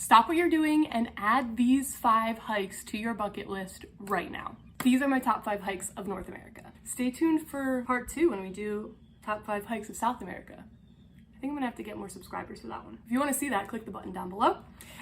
Stop what you're doing and add these 5 hikes to your bucket list right now. These are my top 5 hikes of North America. Stay tuned for part 2 when we do top 5 hikes of South America. I think I'm gonna have to get more subscribers for that one. If you wanna see that, click the button down below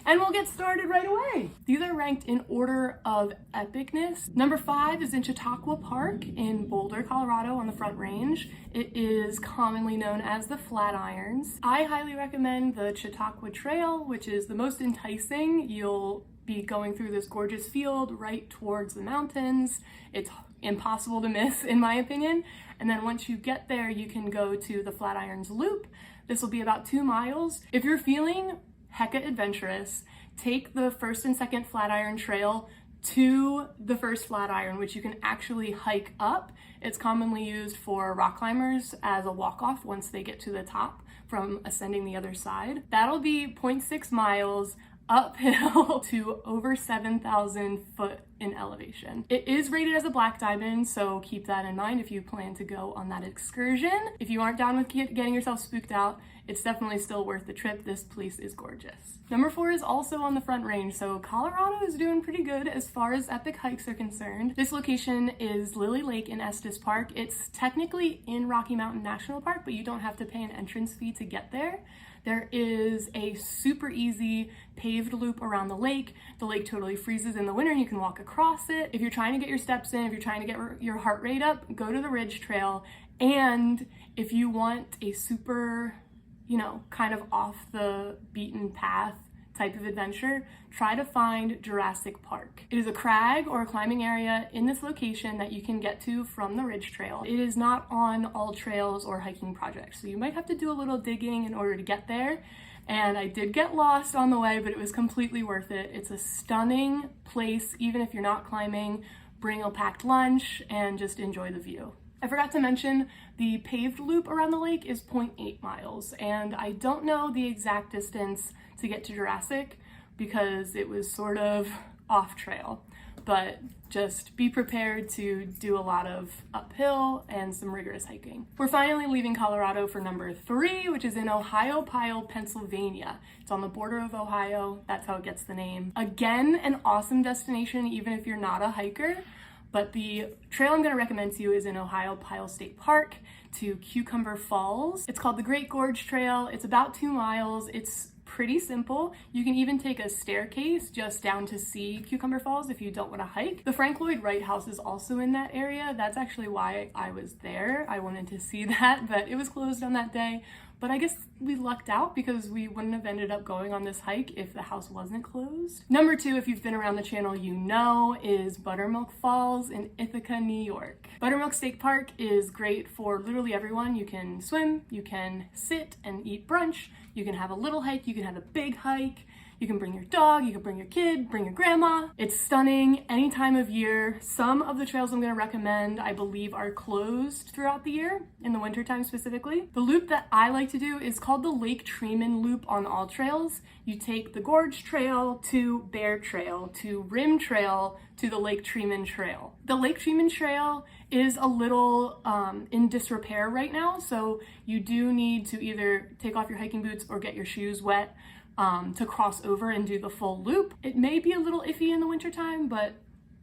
and we'll get started right away. These are ranked in order of epicness. Number 5 is in Chautauqua Park in Boulder, Colorado on the Front Range. It is commonly known as the Flatirons. I highly recommend the Chautauqua Trail, which is the most enticing. You'll be going through this gorgeous field right towards the mountains. It's impossible to miss in my opinion. And then once you get there, you can go to the Flatirons Loop. This will be about 2 miles. If you're feeling hecka adventurous, take the first and second Flatiron Trail to the first Flatiron, which you can actually hike up. It's commonly used for rock climbers as a walk-off once they get to the top from ascending the other side. That'll be 0.6 miles uphill to over 7,000 foot in elevation. It is rated as a black diamond, so keep that in mind if you plan to go on that excursion. If you aren't down with getting yourself spooked out, it's definitely still worth the trip. This place is gorgeous. Number 4 is also on the Front Range, so Colorado is doing pretty good as far as epic hikes are concerned. This location is Lily Lake in Estes Park. It's technically in Rocky Mountain National Park, but you don't have to pay an entrance fee to get there. There is a super easy paved loop around the lake. The lake totally freezes in the winter and you can walk across it. If you're trying to get your steps in, if you're trying to get your heart rate up, go to the Ridge Trail. And if you want a super, kind of off the beaten path type of adventure, try to find Jurassic Park. It is a crag or a climbing area in this location that you can get to from the Ridge Trail. It is not on all trails or hiking projects, so you might have to do a little digging in order to get there. And I did get lost on the way, but it was completely worth it. It's a stunning place, even if you're not climbing. Bring a packed lunch and just enjoy the view. I forgot to mention the paved loop around the lake is 0.8 miles, and I don't know the exact distance to get to Jurassic because it was sort of off trail, but just be prepared to do a lot of uphill and some rigorous hiking. We're finally leaving Colorado for number 3, which is in Ohiopyle, Pennsylvania. It's on the border of Ohio. That's how it gets the name. Again, an awesome destination, even if you're not a hiker. But the trail I'm going to recommend to you is in Ohiopyle State Park to Cucumber Falls. It's called the Great Gorge Trail. It's about 2 miles. It's pretty simple. You can even take a staircase just down to see Cucumber Falls if you don't want to hike. The Frank Lloyd Wright House is also in that area. That's actually why I was there. I wanted to see that, but it was closed on that day. But I guess we lucked out because we wouldn't have ended up going on this hike if the house wasn't closed. Number 2, if you've been around the channel, you know, is Buttermilk Falls in Ithaca, New York. Buttermilk State Park is great for literally everyone. You can swim, you can sit and eat brunch, you can have a little hike, you can have a big hike. You can bring your dog, you can bring your kid, bring your grandma. It's stunning any time of year. Some of the trails I'm gonna recommend, I believe, are closed throughout the year, in the wintertime specifically. The loop that I like to do is called the Lake Treman Loop on all trails. You take the Gorge Trail to Bear Trail to Rim Trail to the Lake Treman Trail. The Lake Treman Trail is a little in disrepair right now, so you do need to either take off your hiking boots or get your shoes wet to cross over and do the full loop. It may be a little iffy in the wintertime, but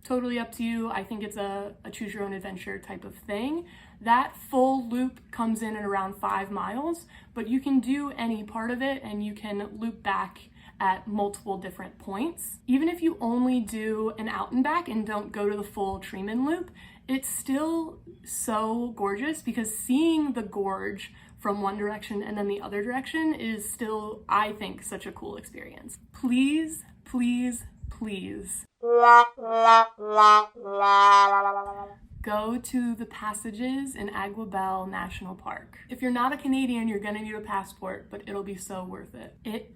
totally up to you. I think it's a choose your own adventure type of thing. That full loop comes in at around 5 miles, but you can do any part of it and you can loop back at multiple different points. Even if you only do an out and back and don't go to the full Treman loop, it's still so gorgeous because seeing the gorge from one direction and then the other direction is still, I think, such a cool experience. Please, please, please go to the passages in Agua Belle National Park. If you're not a Canadian, you're gonna need a passport, but it'll be so worth it. It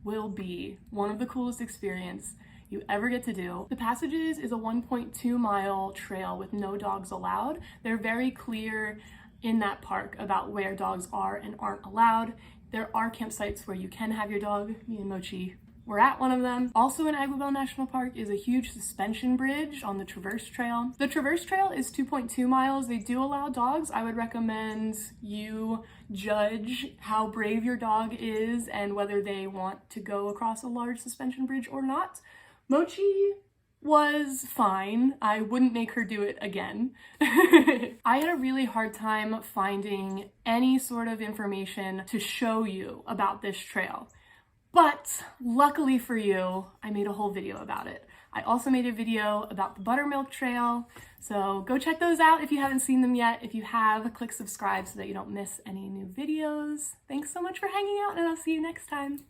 will be one of the coolest experiences you ever get to do. The Passages is a 1.2 mile trail with no dogs allowed. They're very clear in that park about where dogs are and aren't allowed. There are campsites where you can have your dog. Me and Mochi were at one of them. Also in Agua Belle National Park is a huge suspension bridge on the Traverse Trail. The Traverse Trail is 2.2 miles. They do allow dogs. I would recommend you judge how brave your dog is and whether they want to go across a large suspension bridge or not. Mochi was fine. I wouldn't make her do it again. I had a really hard time finding any sort of information to show you about this trail. But luckily for you, I made a whole video about it. I also made a video about the Buttermilk Trail, so go check those out if you haven't seen them yet. If you have, click subscribe so that you don't miss any new videos. Thanks so much for hanging out, and I'll see you next time.